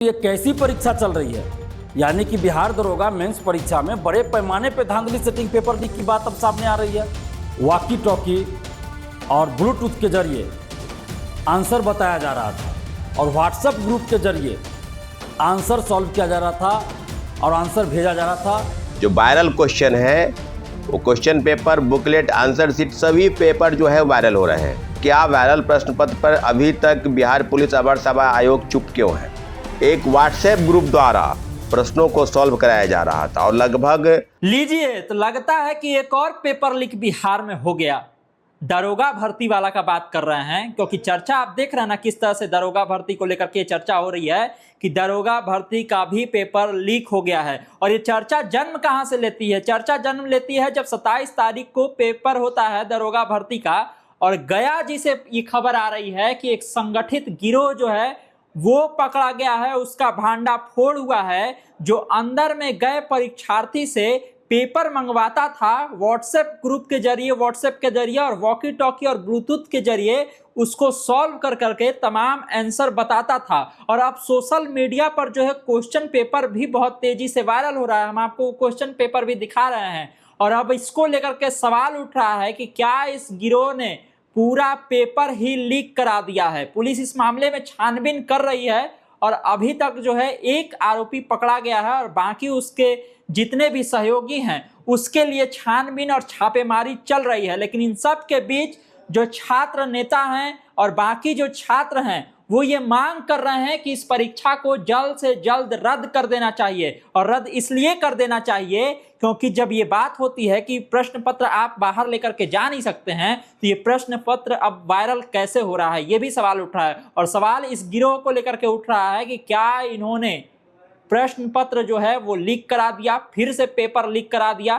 ये कैसी परीक्षा चल रही है, यानी कि बिहार दरोगा मेंस परीक्षा में बड़े पैमाने पर धांधली सेटिंग पेपर लीक की बात अब सामने आ रही है। वॉकी टॉकी और ब्लूटूथ के जरिए आंसर बताया जा रहा था और व्हाट्सएप ग्रुप के जरिए आंसर सॉल्व किया जा रहा था और आंसर भेजा जा रहा था। जो वायरल क्वेश्चन है वो question paper, booklet, answer sheet सभी पेपर जो है वायरल हो रहे हैं। क्या वायरल प्रश्न पत्र पर अभी तक बिहार पुलिस अवर सेवा आयोग चुप क्यों है? एक व्हाट्सएप ग्रुप द्वारा प्रश्नों को सॉल्व कराया जा रहा था और लगभग लीजिए तो लगता है कि एक और पेपर लीक बिहार में हो गया। दरोगा भर्ती वाला का बात कर रहे हैं, क्योंकि चर्चा आप देख रहे हैं ना किस तरह से दरोगा भर्ती को लेकर के चर्चा हो रही है कि दरोगा भर्ती का भी पेपर लीक हो गया है। और ये चर्चा जन्म कहां से लेती है? चर्चा जन्म लेती है जब 27 तारीख को पेपर होता है दरोगा भर्ती का, और गया जी से ये खबर आ रही है कि एक संगठित गिरोह जो है वो पकड़ा गया है, उसका भांडाफोड़ हुआ है, जो अंदर में गए परीक्षार्थी से पेपर मंगवाता था व्हाट्सएप ग्रुप के जरिए, व्हाट्सएप के जरिए और वॉकी टॉकी और ब्लूटूथ के जरिए उसको सॉल्व कर करके तमाम आंसर बताता था। और अब सोशल मीडिया पर जो है क्वेश्चन पेपर भी बहुत तेजी से वायरल हो रहा है। हम आपको क्वेश्चन पेपर भी दिखा रहे हैं और अब इसको लेकर के सवाल उठ रहा है कि क्या इस गिरोह ने पूरा पेपर ही लीक करा दिया है। पुलिस इस मामले में छानबीन कर रही है और अभी तक जो है एक आरोपी पकड़ा गया है और बाकी उसके जितने भी सहयोगी हैं उसके लिए छानबीन और छापेमारी चल रही है। लेकिन इन सब के बीच जो छात्र नेता हैं और बाकी जो छात्र हैं वो ये मांग कर रहे हैं कि इस परीक्षा को जल्द से जल्द रद्द कर देना चाहिए। और रद्द इसलिए कर देना चाहिए क्योंकि जब ये बात होती है कि प्रश्न पत्र आप बाहर लेकर के जा नहीं सकते हैं, तो ये प्रश्न पत्र अब वायरल कैसे हो रहा है, ये भी सवाल उठ रहा है। और सवाल इस गिरोह को लेकर के उठ रहा है कि क्या इन्होंने प्रश्न पत्र जो है वो लीक करा दिया, फिर से पेपर लीक करा दिया?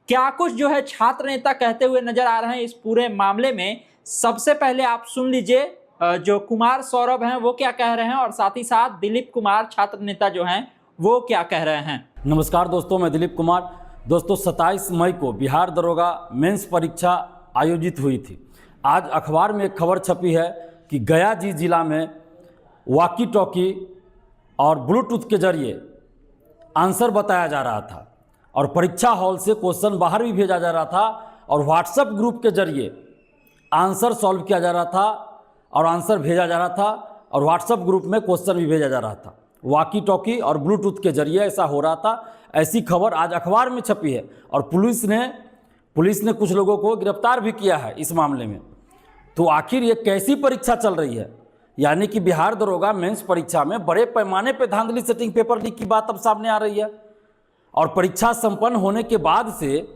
क्या कुछ जो है छात्र नेता कहते हुए नजर आ रहे हैं इस पूरे मामले में? सबसे पहले आप सुन लीजिए जो कुमार सौरभ हैं वो क्या कह रहे हैं और साथ ही साथ दिलीप कुमार छात्र नेता जो हैं वो क्या कह रहे हैं। नमस्कार दोस्तों, मैं दिलीप कुमार। दोस्तों 27 मई को बिहार दरोगा मेंस परीक्षा आयोजित हुई थी। आज अखबार में एक खबर छपी है कि गया जी जिला में वॉकी टॉकी और ब्लूटूथ के जरिए आंसर बताया जा रहा था और परीक्षा हॉल से क्वेश्चन बाहर भी भेजा जा रहा था और व्हाट्सएप ग्रुप के जरिए आंसर सॉल्व किया जा रहा था और आंसर भेजा जा रहा था और व्हाट्सएप ग्रुप में क्वेश्चन भी भेजा जा रहा था। वॉकी टॉकी और ब्लूटूथ के जरिए ऐसा हो रहा था, ऐसी खबर आज अखबार में छपी है। और पुलिस ने कुछ लोगों को गिरफ्तार भी किया है इस मामले में। तो आखिर ये कैसी परीक्षा चल रही है, यानी कि बिहार दरोगा मेंस परीक्षा में बड़े पैमाने पर धांधली सेटिंग पेपर लीक की बात अब सामने आ रही है। और परीक्षा संपन्न होने के बाद से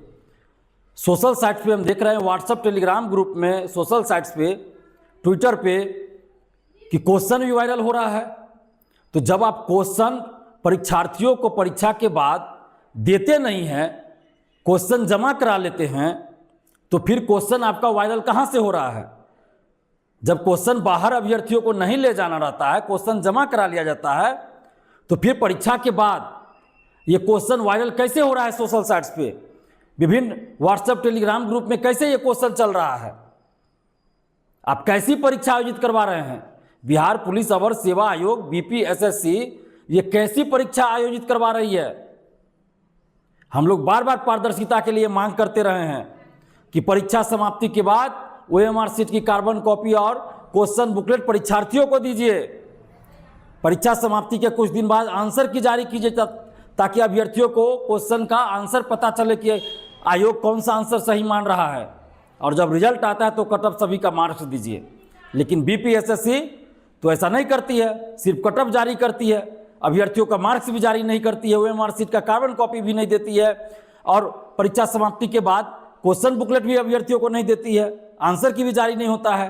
सोशल साइट्स पे हम देख रहे हैं, व्हाट्सएप, टेलीग्राम ग्रुप में, सोशल साइट्स पे, ट्विटर पे कि क्वेश्चन भी वायरल हो रहा है। तो जब आप क्वेश्चन परीक्षार्थियों को परीक्षा के बाद देते नहीं हैं, क्वेश्चन जमा करा लेते हैं, तो फिर क्वेश्चन आपका वायरल कहाँ से हो रहा है? जब क्वेश्चन बाहर अभ्यर्थियों को नहीं ले जाना रहता है, क्वेश्चन जमा करा लिया जाता है, तो फिर परीक्षा के बाद ये क्वेश्चन वायरल कैसे हो रहा है? सोशल साइट्स पे, विभिन्न व्हाट्सएप, टेलीग्राम ग्रुप में कैसे ये क्वेश्चन चल रहा है? आप कैसी परीक्षा आयोजित करवा रहे हैं? बिहार पुलिस अवर सेवा आयोग बीपीएसएससी ये कैसी परीक्षा आयोजित करवा रही है? हम लोग बार बार पारदर्शिता के लिए मांग करते रहे हैं कि परीक्षा समाप्ति के बाद ओएमआर शीट की कार्बन कॉपी और क्वेश्चन बुकलेट परीक्षार्थियों को दीजिए। परीक्षा समाप्ति के कुछ दिन बाद आंसर की जारी कीजिए ताकि अभ्यर्थियों को क्वेश्चन का आंसर पता चले कि आयोग कौन सा आंसर सही मान रहा है। और जब रिजल्ट आता है तो कटअप सभी का मार्क्स दीजिए। लेकिन बीपीएसएससी तो ऐसा नहीं करती है, सिर्फ कटअप जारी करती है, अभ्यर्थियों का मार्क्स भी जारी नहीं करती है, ओएमआर शीट का कार्बन कॉपी भी नहीं देती है और परीक्षा समाप्ति के बाद क्वेश्चन बुकलेट भी अभ्यर्थियों को नहीं देती है, आंसर की भी जारी नहीं होता है।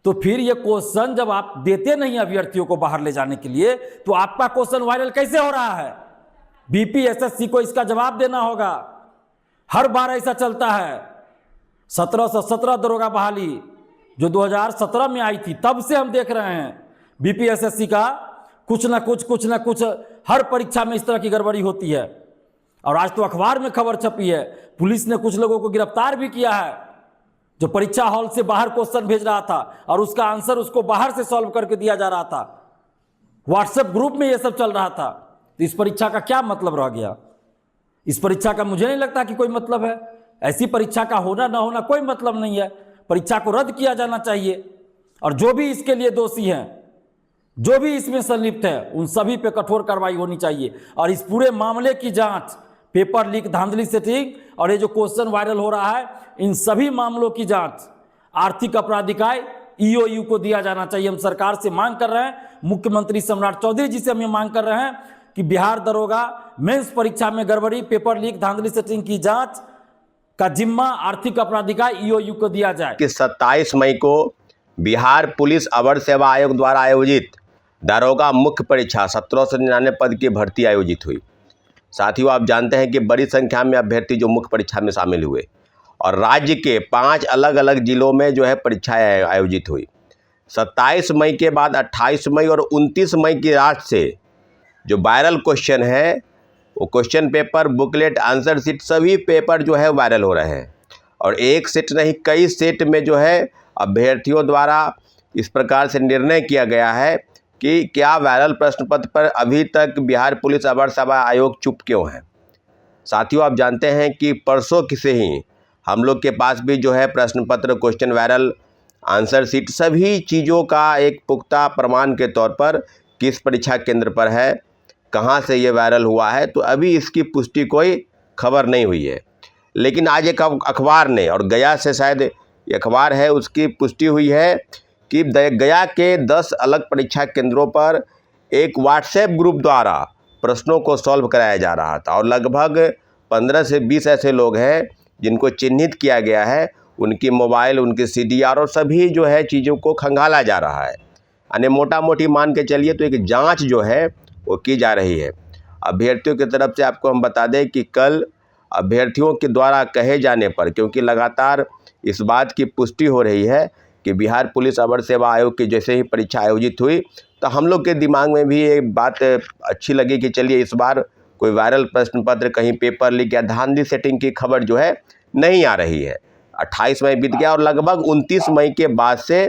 तो फिर ये क्वेश्चन जब आप देते नहीं अभ्यर्थियों को बाहर ले जाने के लिए, तो आपका क्वेश्चन वायरल कैसे हो रहा है? बीपीएसएससी को इसका जवाब देना होगा। हर बार ऐसा चलता है। 1717 दरोगा बहाली जो 2017 में आई थी, तब से हम देख रहे हैं बीपीएसएससी का कुछ ना कुछ हर परीक्षा में इस तरह की गड़बड़ी होती है। और आज तो अखबार में खबर छपी है, पुलिस ने कुछ लोगों को गिरफ्तार भी किया है जो परीक्षा हॉल से बाहर क्वेश्चन भेज रहा था और उसका आंसर उसको बाहर से सॉल्व करके दिया जा रहा था। व्हाट्सएप ग्रुप में ये सब चल रहा था, तो इस परीक्षा का क्या मतलब रह गया? इस परीक्षा का मुझे नहीं लगता कि कोई मतलब है। ऐसी परीक्षा का होना ना होना कोई मतलब नहीं है। परीक्षा को रद्द किया जाना चाहिए और जो भी इसके लिए दोषी हैं, जो भी इसमें संलिप्त है, उन सभी पे कठोर कार्रवाई होनी चाहिए। और इस पूरे मामले की जांच, पेपर लीक, धांधली सेटिंग और ये जो क्वेश्चन वायरल हो रहा है, इन सभी मामलों की जांच आर्थिक अपराध इकाई ईओयू को दिया जाना चाहिए। हम सरकार से मांग कर रहे हैं, मुख्यमंत्री सम्राट चौधरी जी से हम ये मांग कर रहे हैं कि बिहार दरोगा मेंस परीक्षा में गड़बड़ी, पेपर लीक, धांधली सेटिंग की जांच का जिम्मा आर्थिक अपराध इकाई ईओयू को दिया जाए। कि 27 मई को बिहार पुलिस अवर सेवा आयोग द्वारा आयोजित दारोगा मुख्य परीक्षा 1799 पद की भर्ती आयोजित हुई। साथियों, आप जानते हैं कि बड़ी संख्या में अभ्यर्थी जो मुख्य परीक्षा में शामिल हुए और राज्य के 5 अलग अलग जिलों में जो है परीक्षाएं आयोजित हुई। 27 मई के बाद 28 मई और 29 मई की रात से जो वायरल क्वेश्चन है, वो question paper, booklet, answer sheet, सभी पेपर जो है वायरल हो रहे हैं। और एक सेट नहीं, कई सेट में जो है अभ्यर्थियों द्वारा इस प्रकार से निर्णय किया गया है कि क्या वायरल प्रश्न पत्र पर अभी तक बिहार पुलिस अवर सेवा आयोग चुप क्यों है। साथियों, आप जानते हैं कि परसों से ही हम लोग के पास भी जो है प्रश्न पत्र, क्वेश्चन वायरल, आंसर शीट, सभी चीज़ों का एक पुख्ता प्रमाण के तौर पर किस परीक्षा केंद्र पर है, कहाँ से ये वायरल हुआ है, तो अभी इसकी पुष्टि कोई खबर नहीं हुई है। लेकिन आज एक अखबार ने, और गया से शायद ये अखबार है, उसकी पुष्टि हुई है कि गया के 10 अलग परीक्षा केंद्रों पर एक व्हाट्सएप ग्रुप द्वारा प्रश्नों को सॉल्व कराया जा रहा था और लगभग 15 से 20 ऐसे लोग हैं जिनको चिन्हित किया गया है। उनकी मोबाइल, उनकी सीडीआर और सभी जो है चीज़ों को खंगाला जा रहा है। यानी मोटा मोटी मान के चलिए तो एक जांच जो है वो की जा रही है। अभ्यर्थियों की तरफ से आपको हम बता दें कि कल अभ्यर्थियों के द्वारा कहे जाने पर, क्योंकि लगातार इस बात की पुष्टि हो रही है कि बिहार पुलिस अवर सेवा आयोग की जैसे ही परीक्षा आयोजित हुई तो हम लोग के दिमाग में भी ये बात अच्छी लगी कि चलिए इस बार कोई वायरल प्रश्न पत्र, कहीं पेपर लीक या धांधली सेटिंग की खबर जो है नहीं आ रही है। 28 मई बीत गया और लगभग 29 मई के बाद से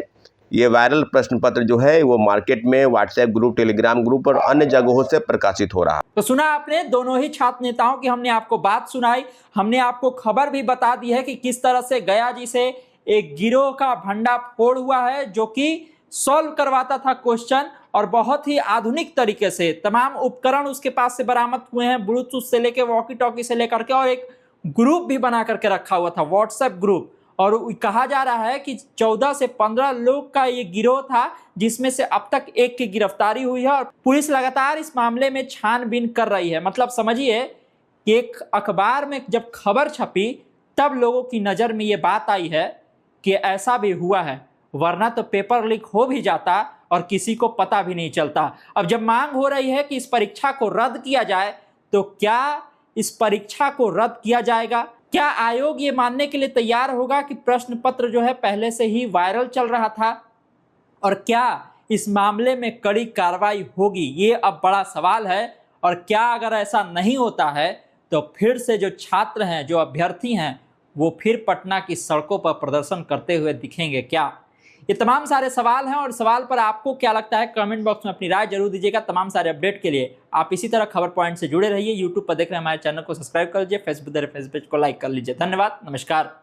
ये वायरल प्रश्न पत्र जो है वो मार्केट में व्हाट्सएप ग्रुप, टेलीग्राम ग्रुप और अन्य जगहों से प्रकाशित हो रहा है। तो सुना आपने दोनों ही छात्र नेताओं की, हमने आपको बात सुनाई, हमने आपको खबर भी बता दी है कि किस तरह से गया जी से एक गिरोह का भंडाफोड़ हुआ है जो कि सॉल्व करवाता था क्वेश्चन, और बहुत ही आधुनिक तरीके से तमाम उपकरण उसके पास से बरामद हुए हैं, ब्लूटूथ से लेकर वॉकी टॉकी से लेकर के, और एक ग्रुप भी बना करके रखा हुआ था, व्हाट्सएप ग्रुप। और कहा जा रहा है कि 14 से 15 लोग का ये गिरोह था, जिसमें से अब तक एक की गिरफ्तारी हुई है और पुलिस लगातार इस मामले में छानबीन कर रही है। मतलब समझिए कि एक अखबार में जब खबर छपी तब लोगों की नज़र में ये बात आई है कि ऐसा भी हुआ है, वरना तो पेपर लीक हो भी जाता और किसी को पता भी नहीं चलता। अब जब मांग हो रही है कि इस परीक्षा को रद्द किया जाए, तो क्या इस परीक्षा को रद्द किया जाएगा? क्या आयोग ये मानने के लिए तैयार होगा कि प्रश्न पत्र जो है पहले से ही वायरल चल रहा था? और क्या इस मामले में कड़ी कार्रवाई होगी? ये अब बड़ा सवाल है। और क्या अगर ऐसा नहीं होता है तो फिर से जो छात्र हैं, जो अभ्यर्थी हैं, वो फिर पटना की सड़कों पर प्रदर्शन करते हुए दिखेंगे क्या? ये तमाम सारे सवाल हैं, और सवाल पर आपको क्या लगता है कमेंट बॉक्स में अपनी राय जरूर दीजिएगा। तमाम सारे अपडेट के लिए आप इसी तरह खबर पॉइंट से जुड़े रहिए। यूट्यूब पर देख रहे हैं हमारे चैनल को सब्सक्राइब कर लीजिए, फेसबुक पेज को लाइक कर लीजिए। धन्यवाद, नमस्कार।